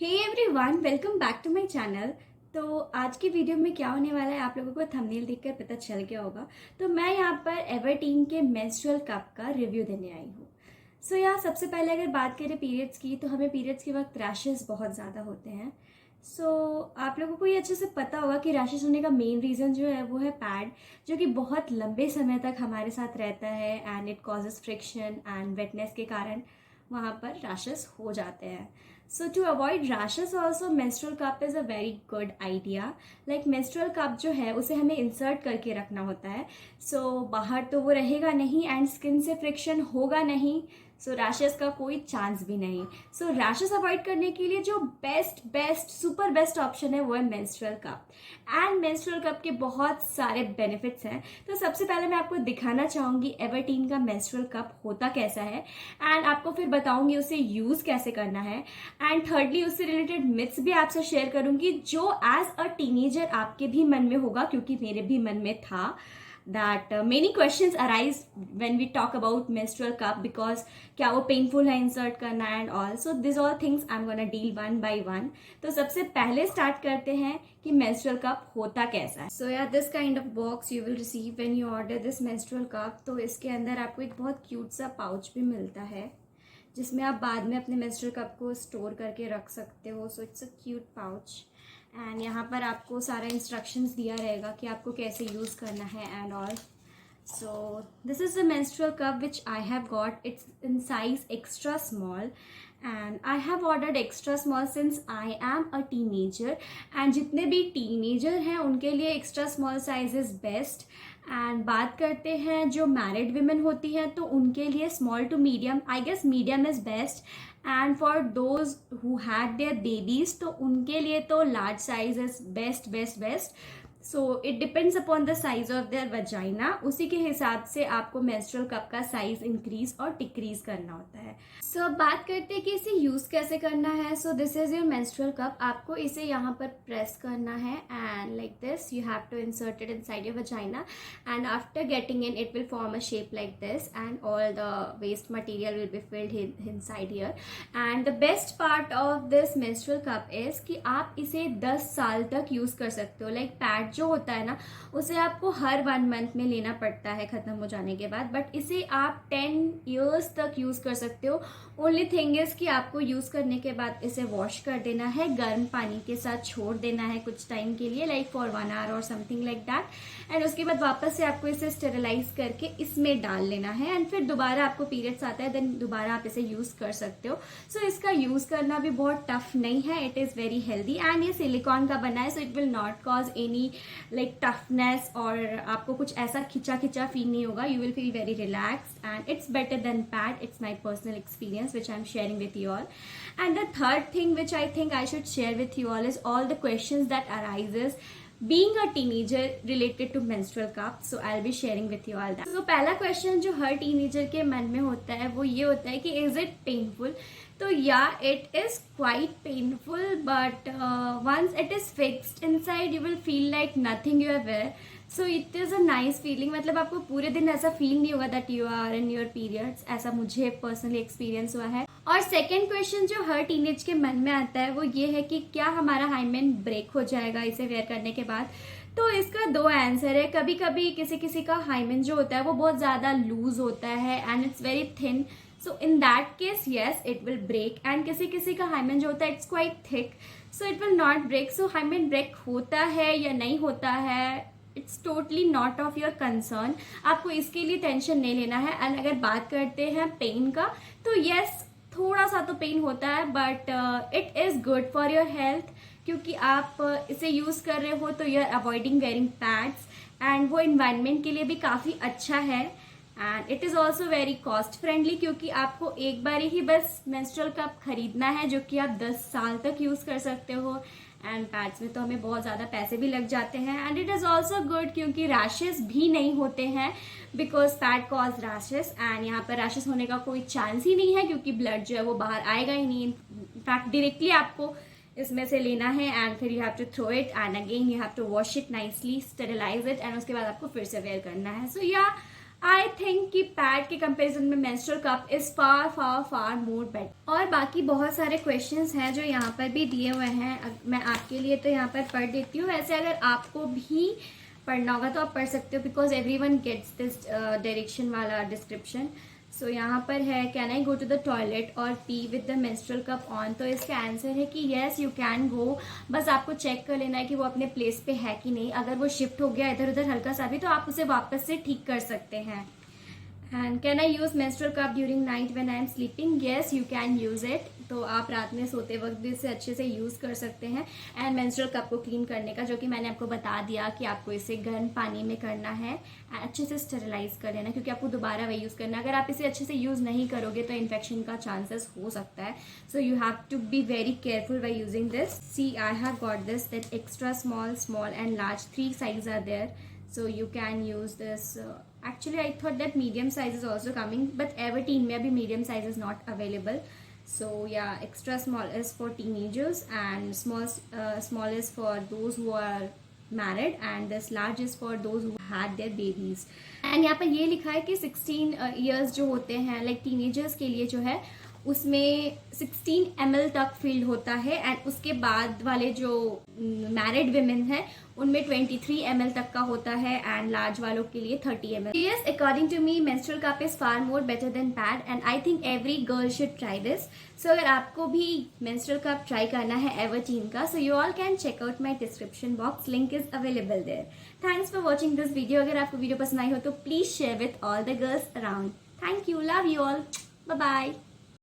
Hey everyone, welcome back to my channel. तो आज की वीडियो में क्या होने वाला है आप लोगों को थंबनेल देखकर पता चल गया होगा। तो मैं यहाँ पर एवरटीन के मेंस्ट्रुअल कप का रिव्यू देने आई हूँ। सो यहाँ सबसे पहले अगर बात करें पीरियड्स की, तो हमें पीरियड्स के वक्त रैशेस बहुत ज़्यादा होते हैं। आप लोगों को ये अच्छे से पता होगा कि रैशेस होने का मेन रीज़न जो है वो है पैड, जो कि बहुत लंबे समय तक हमारे साथ रहता है and it causes friction and wetness के कारण वहाँ पर रैशेस हो जाते हैं। So to avoid rashes also menstrual cup is a very good idea. Like menstrual cup जो है उसे हमें इंसर्ट करके रखना होता है। बाहर तो वो रहेगा नहीं एंड स्किन से फ्रिक्शन होगा नहीं। रैशेस का कोई चांस भी नहीं। रैशेस अवॉइड करने के लिए जो बेस्ट सुपर बेस्ट ऑप्शन है वो है menstrual cup. And menstrual cup के बहुत सारे बेनिफिट्स हैं। तो सबसे पहले मैं आपको दिखाना चाहूंगी एवरटीन का मेंस्ट्रुअल कप होता कैसा है, एंड आपको फिर बताऊंगी उसे यूज कैसे करना है। एंड थर्डली उससे रिलेटेड मिथ्स भी आपसे शेयर करूंगी जो एज अ टीनेजर आपके भी मन में होगा, क्योंकि मेरे भी मन में था that many questions arise when we talk about menstrual cup, because क्या वो पेनफुल है इंसर्ट करना and all. So this all things I am gonna deal one by one. तो सबसे पहले स्टार्ट करते हैं कि मेंस्ट्रुअल कप होता कैसा है। सो या this kind of box you will receive when you order this menstrual cup. तो इसके अंदर आपको एक बहुत क्यूट सा पाउच भी मिलता है जिसमें आप बाद में अपने मेंस्ट्रुअल कप को स्टोर करके रख सकते हो। So it's a cute pouch and यहाँ पर आपको सारा इंस्ट्रक्शंस दिया रहेगा कि आपको कैसे यूज़ करना है and all. So this is the menstrual cup which I have got. It's in size extra small and I have ordered extra small since I am a teenager. And जितने भी teenager हैं उनके लिए extra small size is best. And बात करते हैं जो married women होती हैं तो उनके लिए small to medium, I guess medium is best. And for those who had their babies तो उनके लिए तो large size is best. So it depends upon the size of their vagina. उसी के हिसाब से आपको मेंस्ट्रुअल कप का साइज इंक्रीज और डिक्रीज करना होता है। अब बात करते हैं कि इसे यूज कैसे करना है। This is your menstrual cup. आपको इसे यहाँ पर प्रेस करना है and like this you have to insert it inside your vagina and after getting in it will form a shape like this and all the waste material will be filled inside here. And the best part of this menstrual cup is कि आप इसे 10 साल तक use कर सकते हो। Like pad जो होता है ना उसे आपको हर 1 मंथ में लेना पड़ता है खत्म हो जाने के बाद, बट इसे आप 10 ईयर्स तक यूज कर सकते हो। ओनली थिंग इज कि आपको यूज करने के बाद इसे वॉश कर देना है, गर्म पानी के साथ छोड़ देना है कुछ टाइम के लिए, लाइक फॉर 1 आवर और समथिंग लाइक दैट। एंड उसके बाद वापस से आपको इसे स्टेरिलाइज करके इसमें डाल लेना है एंड फिर दोबारा आपको पीरियड्स आता है देन दोबारा आप इसे यूज कर सकते हो। इसका यूज करना भी बहुत टफ नहीं है। It is very healthy and ये सिलिकॉन का बना है, सो it will not cause any like toughness और आपको कुछ ऐसा खिंचा फील नहीं होगा। You will feel very relaxed and it's better than pad. It's my personal experience which I'm sharing with you all. And the third thing which I think I should share with you all is all the questions that arises being a teenager related to menstrual cup. So I'll be sharing with you all that. So पहला question जो हर teenager के मन में होता है वो ये होता है कि is it painful? तो yeah, it is quite painful, but once it is fixed inside you will feel like nothing you have wear. So it is a nice feeling. मतलब आपको पूरे दिन ऐसा फील नहीं होगा that you are in your periods. ऐसा मुझे personally experience हुआ है। और सेकेंड क्वेश्चन जो हर टीनेज के मन में आता है वो ये है कि क्या हमारा हाइमेन ब्रेक हो जाएगा इसे वेयर करने के बाद। तो इसका 2 आंसर है। कभी कभी किसी का हाइमेन जो होता है वो बहुत ज़्यादा लूज होता है and it's very thin. So in that case yes it will break. And किसी का हाइमेन जो होता है it's quite thick, so it will not break. So hymen break होता है या नहीं होता है it's totally not of your concern. आपको इसके लिए टेंशन नहीं लेना है। एंड अगर बात करते हैं पेन का तो यस थोड़ा सा तो पेन होता है, but it is good for your health, क्योंकि आप इसे यूज़ कर रहे हो तो you are avoiding wearing pads and वो इन्वायरमेंट के लिए भी काफ़ी अच्छा है। And it is also very cost friendly, क्योंकि आपको एक बार ही बस मेंस्ट्रुअल कप खरीदना है जो कि आप 10 साल तक यूज़ कर सकते हो। एंड पैड्स में तो हमें बहुत ज़्यादा पैसे भी लग जाते हैं। And it is also good क्योंकि रैशेस भी नहीं होते हैं, because pad cause rashes. And यहाँ पर रैशेस होने का कोई चांस ही नहीं है क्योंकि ब्लड जो है वो बाहर आएगा ही नहीं। इनफैक्ट डायरेक्टली आपको इसमें से लेना है एंड फिर you have to throw it and again you have to wash it nicely, sterilize it and उसके बाद आपको फिर से वेयर करना है। सो या आई थिंक कि पैड के कंपेरिजन में menstrual cup is far far far more better. और बाकी बहुत सारे क्वेश्चंस हैं जो यहाँ पर भी दिए हुए हैं, मैं आपके लिए तो यहाँ पर पढ़ देती हूँ। वैसे अगर आपको भी पढ़ना होगा तो आप पढ़ सकते हो, because everyone gets this direction वाला डिस्क्रिप्शन। सो यहाँ पर है, can I go to the toilet और pee with the menstrual cup on. तो इसका आंसर है कि येस यू कैन गो, बस आपको चेक कर लेना है कि वो अपने प्लेस पे है कि नहीं। अगर वो शिफ्ट हो गया इधर उधर हल्का सा भी तो आप उसे वापस से ठीक कर सकते हैं। And can I use menstrual cup during night when I am sleeping? Yes you can use it. तो आप रात में सोते वक्त भी इसे अच्छे से यूज कर सकते हैं। एंड मेंस्ट्रुअल कप को क्लीन करने का, जो कि मैंने आपको बता दिया कि आपको इसे गर्म पानी में करना है, अच्छे से स्टेरिलाइज कर लेना, क्योंकि आपको दोबारा वही यूज करना है। अगर आप इसे अच्छे से यूज नहीं करोगे तो इन्फेक्शन का चांसेस हो सकता है। So you have to be very careful by using this. See I have got this, that extra small, small and large, 3 sizes are there. So you can use this. Actually, I thought that medium size is also coming, but Everteen में अभी medium size is not available. So yeah, extra small is for teenagers and small is for those who are married, and this large is for those who had their babies. And यहाँ पर ये लिखा है कि 16 years जो होते हैं, like teenagers के लिए जो है उसमें 16 ml तक फिल्ड होता है, एंड उसके बाद वाले जो मैरिड विमेन है उनमें 23 ml तक का होता है, एंड लार्ज वालों के लिए 30 ml। Yes, according to me menstrual cup is far more better than pad, and I think every girl should try this. So अगर आपको भी मेंस्ट्रुअल कप ट्राई करना है एवरटीन का, so you all can check out my description box, link is available there. Thanks for watching this video. अगर आपको video पसंद आई हो तो please share with all the girls around. Thank you, love you all, bye bye.